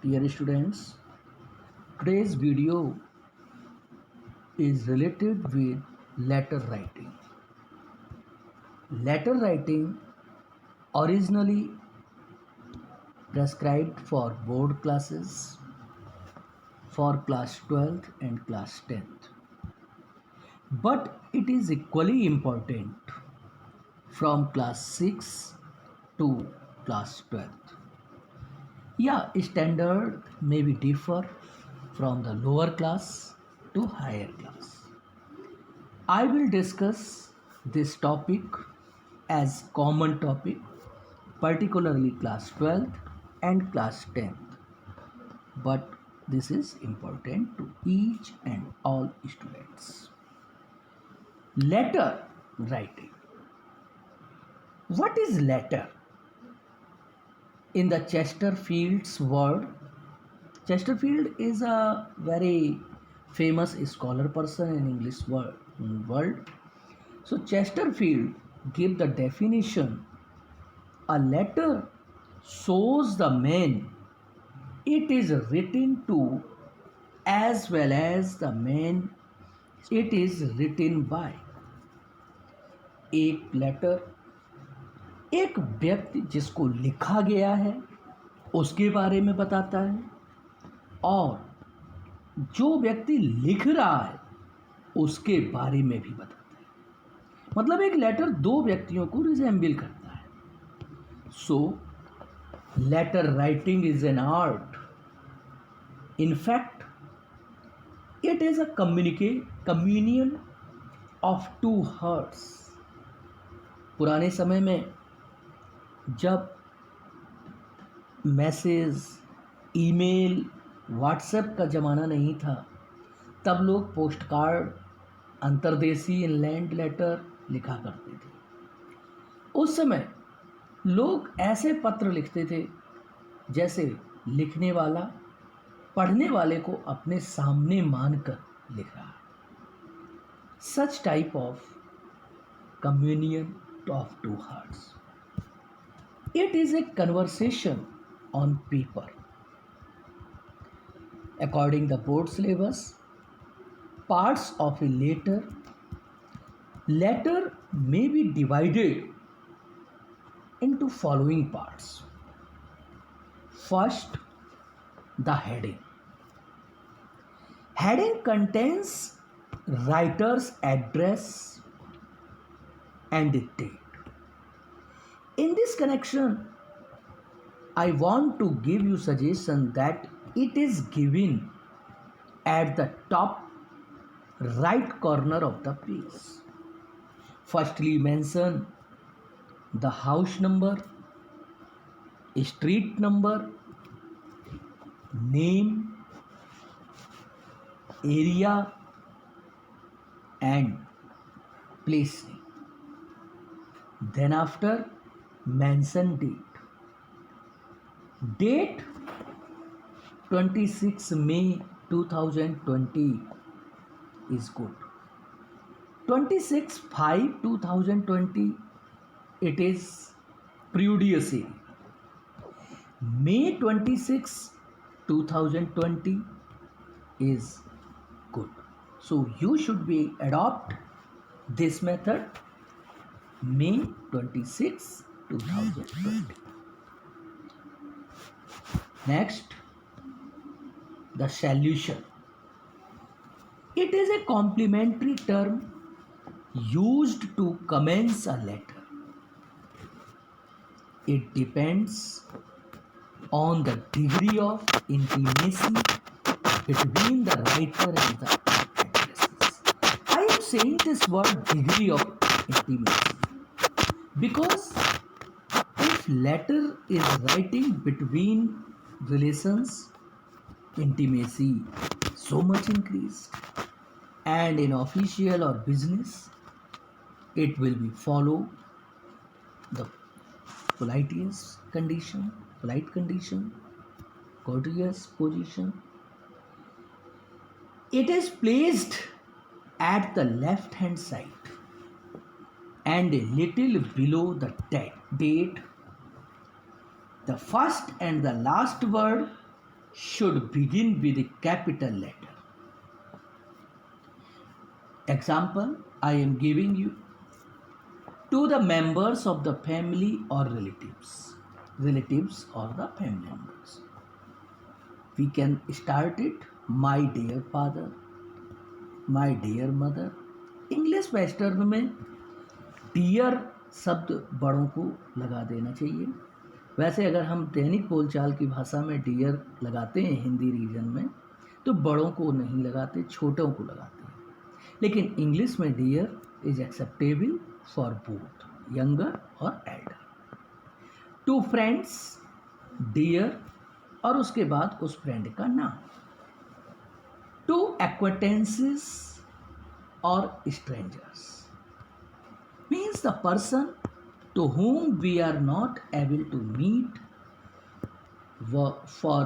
Dear students, today's video is related with letter writing. Letter writing originally prescribed for board classes for class 12th and class 10th. But it is equally important from class 6 to class 12th. Yeah, standard may be differ from the lower class to higher class. I will discuss this topic as common topic, particularly class 12th and class 10th. But this is important to each and all students. Letter writing. What is letter? In the Chesterfield's word, Chesterfield is a very famous scholar person in English world. So Chesterfield give the definition: a letter shows the man it is written to as well as the man it is written by. एक letter एक व्यक्ति जिसको लिखा गया है उसके बारे में बताता है और जो व्यक्ति लिख रहा है उसके बारे में भी बताता है। मतलब एक लेटर दो व्यक्तियों को रिजेंबल करता है। So letter writing is an art. In fact it is a communion of two hearts. पुराने समय में जब मैसेज, ईमेल, व्हाट्सएप का ज़माना नहीं था तब लोग पोस्ट कार्ड, अंतर्देशीय इंलैंड लेटर लिखा करते थे। उस समय लोग ऐसे पत्र लिखते थे जैसे लिखने वाला पढ़ने वाले को अपने सामने मानकर लिख रहा है। Such type of communion of two hearts. It is a conversation on paper. According to the board syllabus, parts of a letter may be divided into following parts. First, the heading. Heading contains writer's address and date. In this connection, I want to give you suggestion that it is given at the top right corner of the page. Firstly, mention the house number, street number, name, area, and place name. Then after, mention date. Date 26 May 2020 is good. 26/5/2020 it is previous year. May 26 2020 is good. So you should be adopt this method. May 26 2020. Next, the solution. It is a complimentary term used to commence a letter. It depends on the degree of intimacy between the writer and the addresses. I am saying this word degree of intimacy because if letter is writing between relations, intimacy so much increased, and in official or business it will be follow the polite condition, courteous position. It is placed at the left hand side and a little below the date. The first and the last word should begin with a capital letter. Example I am giving you: to the members of the family or relatives or the family members. We can start it: my dear father, my dear mother. English western में dear शब्द बड़ों को लगा देना चाहिए। वैसे अगर हम दैनिक बोलचाल की भाषा में डियर लगाते हैं हिंदी रीजन में, तो बड़ों को नहीं लगाते, छोटों को लगाते हैं। लेकिन इंग्लिश में dear is acceptable for both younger और एल्डर। टू फ्रेंड्स डियर और उसके बाद उस फ्रेंड का नाम। टू एक्वेंटेंसेस और strangers means the person to whom we are not able to meet for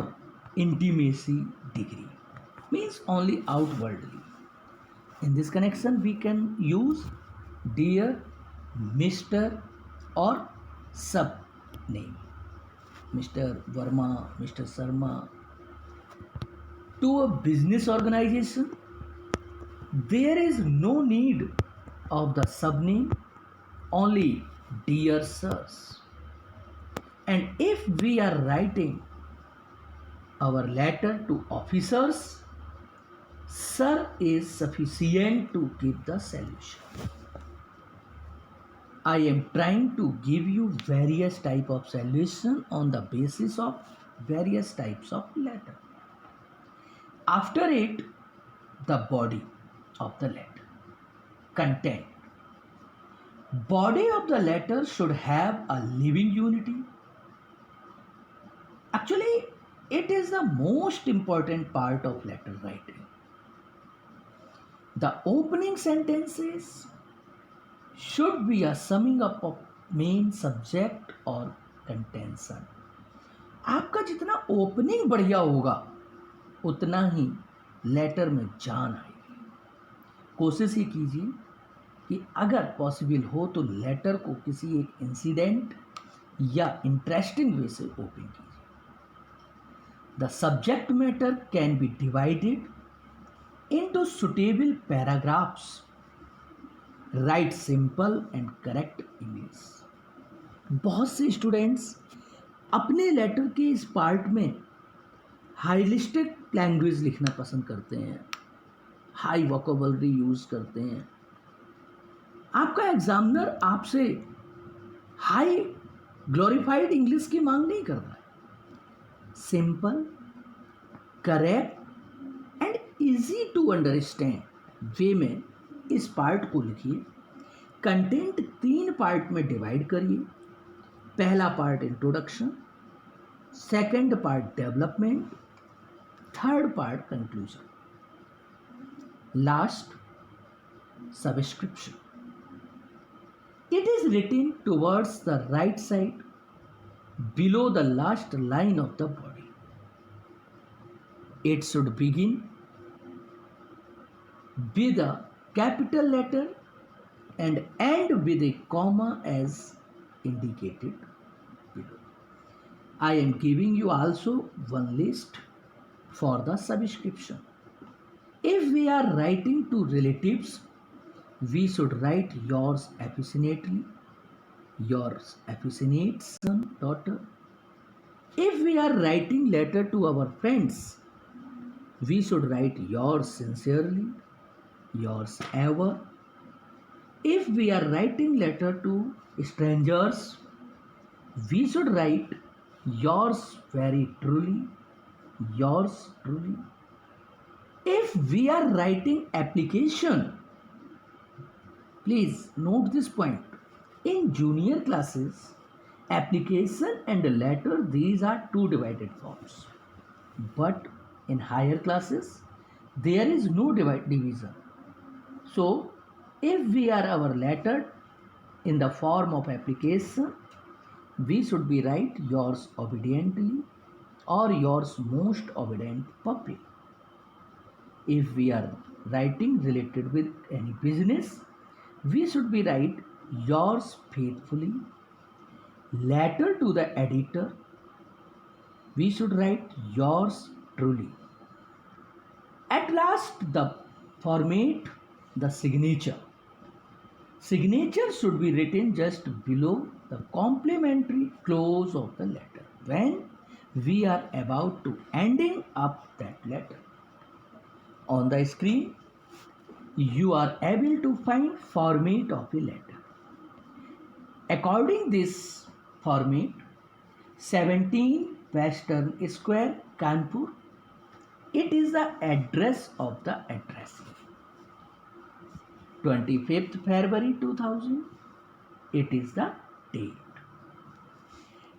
intimacy degree, means only outwardly. In this connection we can use dear, Mr or sub name, Mr. Verma, Mr. Sharma. To a business organization there is no need of the sub name, only dear sirs. And if we are writing our letter to officers, sir is sufficient to give the solution. I am trying to give you various type of solution on the basis of various types of letter. After it, the body of the letter. Content. Body of the letter should have a living unity. Actually, it is the most important part of letter writing. The opening sentences should be a summing up of main subject or contention. आपका जितना opening बढ़िया होगा उतना ही letter में जान आएगी। कोशिश ही कीजिए कि अगर पॉसिबल हो तो लेटर को किसी एक इंसिडेंट या इंटरेस्टिंग वे से ओपन कीजिए। The subject matter can be divided into suitable paragraphs. Right simple and correct English. बहुत से स्टूडेंट्स अपने लेटर के इस पार्ट में हाईलिस्टिक लैंग्वेज लिखना पसंद करते हैं, हाई वोकेबलरी यूज़ करते हैं। आपका एग्जामिनर आपसे हाई ग्लोरीफाइड इंग्लिश की मांग नहीं कर रहा है। Simple, correct and easy to understand way में इस पार्ट को लिखिए। कंटेंट 3 पार्ट में डिवाइड करिए। पहला part introduction, second part development, third part conclusion, last subscription. It is written towards the right side below the last line of the body. It should begin with a capital letter and end with a comma as indicated below. I am giving you also one list for the subscription. If we are writing to relatives, we should write yours affectionately, yours affectionate son, daughter. If we are writing letter to our friends, we should write yours sincerely, yours ever. If we are writing letter to strangers, we should write yours very truly, yours truly. If we are writing application, please note this point. In junior classes, application and letter, these are 2 divided forms. But in higher classes, there is no division. So, if we are our letter in the form of application, we should be write yours obediently or yours most obedient puppy. If we are writing related with any business, we should be write yours faithfully. Letter to the editor, we should write yours truly. At last, the format, the signature. Signature should be written just below the complementary clause of the letter when we are about to ending up that letter. On the screen, you are able to find format of a letter. According this format, 17 Western Square, Kanpur, it is the address of the addressee. 25th February 2000, it is the date.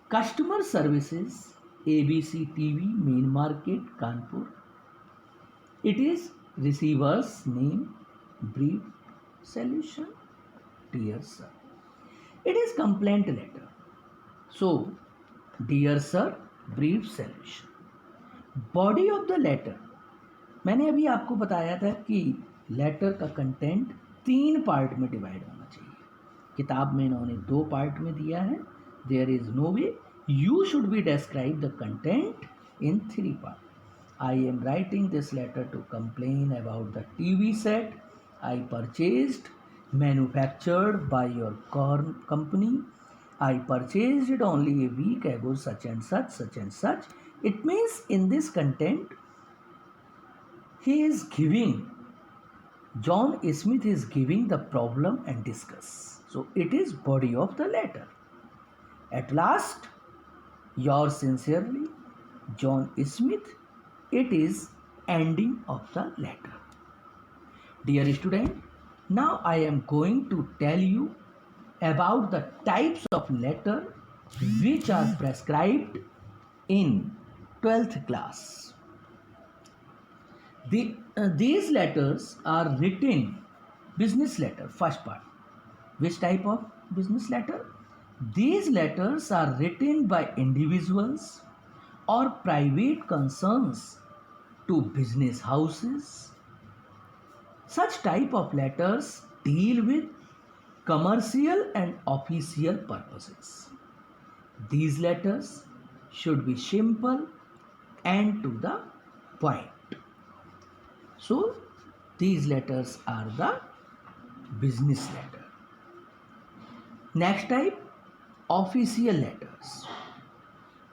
Customer services, ABC TV, Main Market, Kanpur. It is receiver's name, brief solution, dear sir. It is complaint letter. So, dear sir, brief solution. Body of the letter. मैंने अभी आपको बताया था कि letter का content 3 part में divide होना चाहिए. किताब में इन्होंने 2 पार्ट में दिया है. There is no way you should be describe the content in 3 part. I am writing this letter to complain about the TV set I purchased manufactured by your company. I purchased it only a week ago, such and such, such and such. It means in this content, he is giving, John Smith is giving the problem and discuss. So it is body of the letter. At last, yours sincerely, John Smith, it is ending of the letter. Dear student, now I am going to tell you about the types of letter which are prescribed in 12th class. These letters are written, business letter, first part. Which type of business letter? These letters are written by individuals or private concerns to business houses. Such type of letters deal with commercial and official purposes. These letters should be simple and to the point. So, these letters are the business letter. Next type, official letters.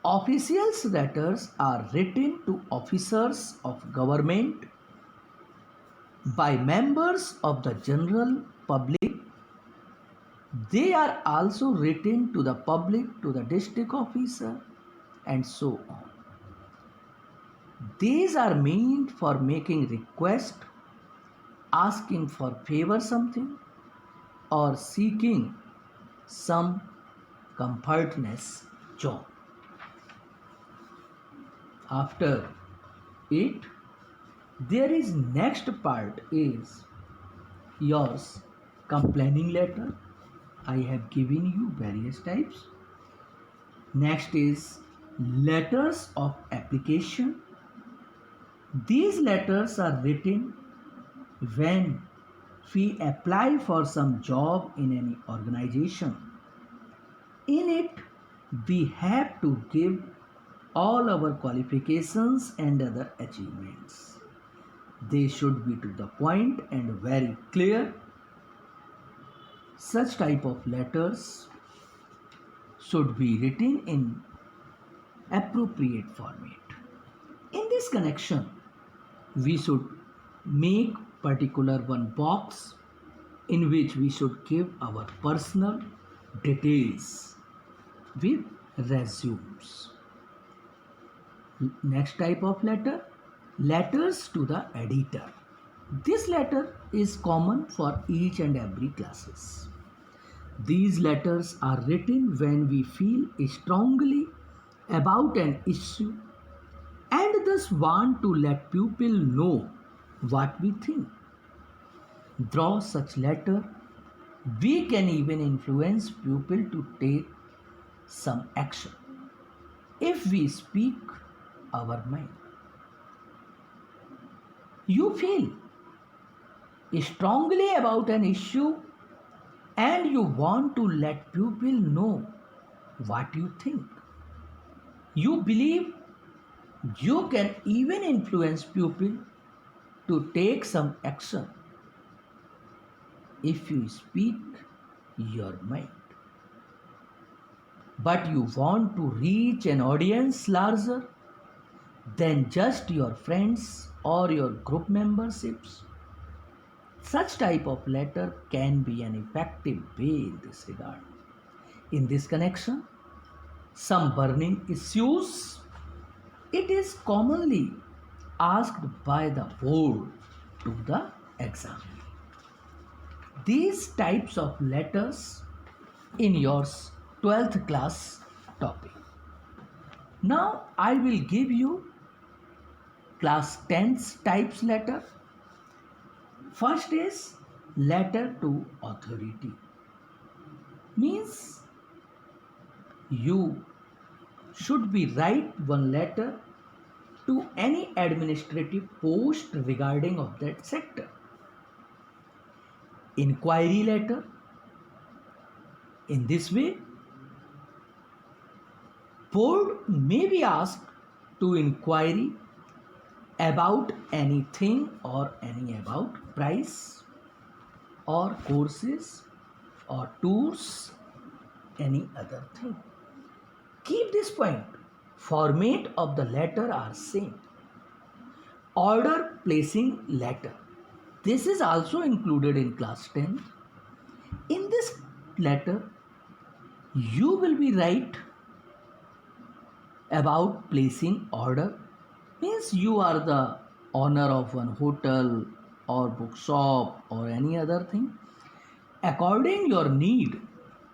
Officials letters are written to officers of government by members of the general public. They are also written to the public, to the district officer, and so on. These are meant for making request, asking for favor something, or seeking some comfortness job. After it, there is next part is yours complaining letter. I have given you various types. Next is letters of application. These letters are written when we apply for some job in any organization. In it, we have to give all our qualifications and other achievements. They should be to the point and very clear. Such type of letters should be written in appropriate format. In this connection, we should make particular one box in which we should give our personal details with resumes. Next type of letter, letters to the editor. This letter is common for each and every classes. These letters are written when we feel strongly about an issue and thus want to let people know what we think. Draw such letter, we can even influence people to take some action if we speak our mind. You feel strongly about an issue and you want to let people know what you think. You believe You can even influence pupil to take some action if you speak your mind. But you want to reach an audience larger than just your friends or your group memberships. Such type of letter can be an effective way in this regard. In this connection, some burning issues, it is commonly asked by the board to the exam. These types of letters in your 12th class topic. Now I will give you class 10's types letter. First is letter to authority. Means you should be write one letter to any administrative post regarding of that sector. Inquiry letter. In this way, board may be asked to inquiry about anything or any about price or courses or tours, any other thing. Keep this point. Format of the letter are same. Order placing letter. This is also included in class 10. In this letter, you will be write about placing order. Means you are the owner of one hotel or bookshop or any other thing. According your need,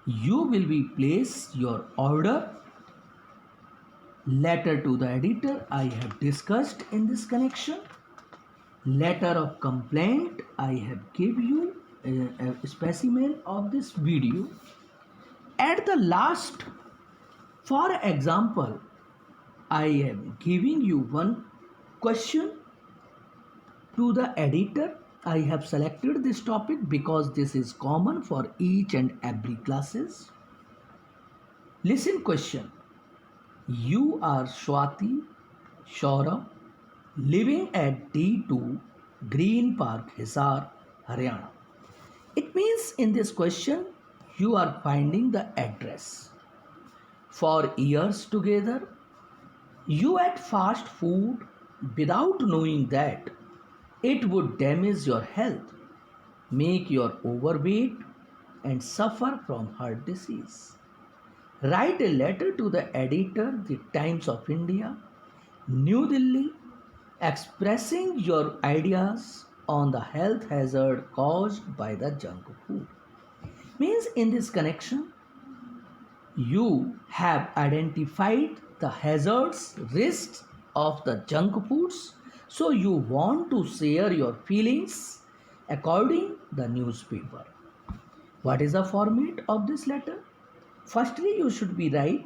you will be place your order. Letter to the editor I have discussed in this connection. Letter of complaint I have give you a specimen of this video. At the last, for example, I am giving you one question to the editor. I have selected this topic because this is common for each and every classes. Listen question. You are Swati Shaurabh living at D2 Green Park, Hisar, Haryana. It means in this question you are finding the address. For years together, you ate fast food without knowing that it would damage your health, make you overweight, and suffer from heart disease. Write a letter to the editor, The Times of India, New Delhi, expressing your ideas on the health hazard caused by the junk food. Means in this connection, you have identified the hazards, risks of the junk foods. So you want to share your feelings according the newspaper. What is the format of this letter? Firstly, you should be write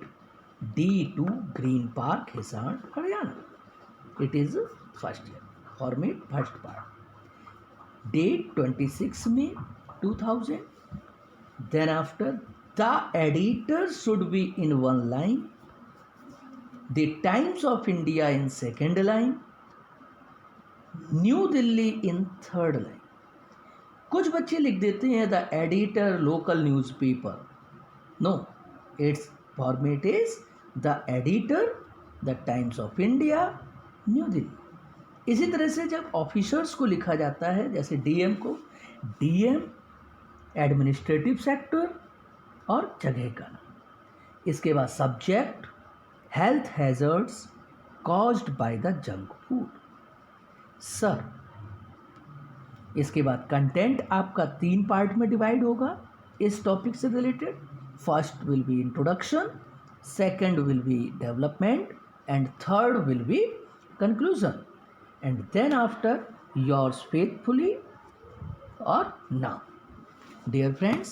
D2 Green Park, Hisar, Haryana. It is first year. Format first part. Date 26 May 2000. Then after, the editor should be in one line. The Times of India in second line. New Delhi in third line. कुछ बच्चे लिख देते हैं the editor local newspaper. No, it's format is the editor the Times of India New Delhi. इसी तरह से जब officers को लिखा जाता है, जैसे डीएम को डीएम एडमिनिस्ट्रेटिव सेक्टर और जगह का नाम. इसके बाद subject health hazards caused by the junk food. Sir, इसके बाद कंटेंट आपका 3 पार्ट में डिवाइड होगा इस टॉपिक से related. First will be introduction, second will be development, and third will be conclusion, and then after yours faithfully और now. Dear friends,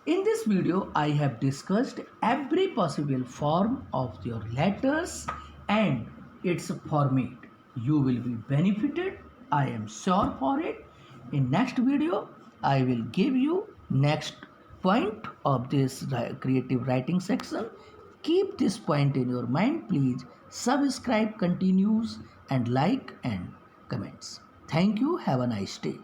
in this video I have discussed every possible form of your letters and its format. You will be benefited, I am sure for it. In next video I will give you next point of this creative writing section. Keep this point in your mind, please. Subscribe continues and like and comments. Thank you. Have a nice day.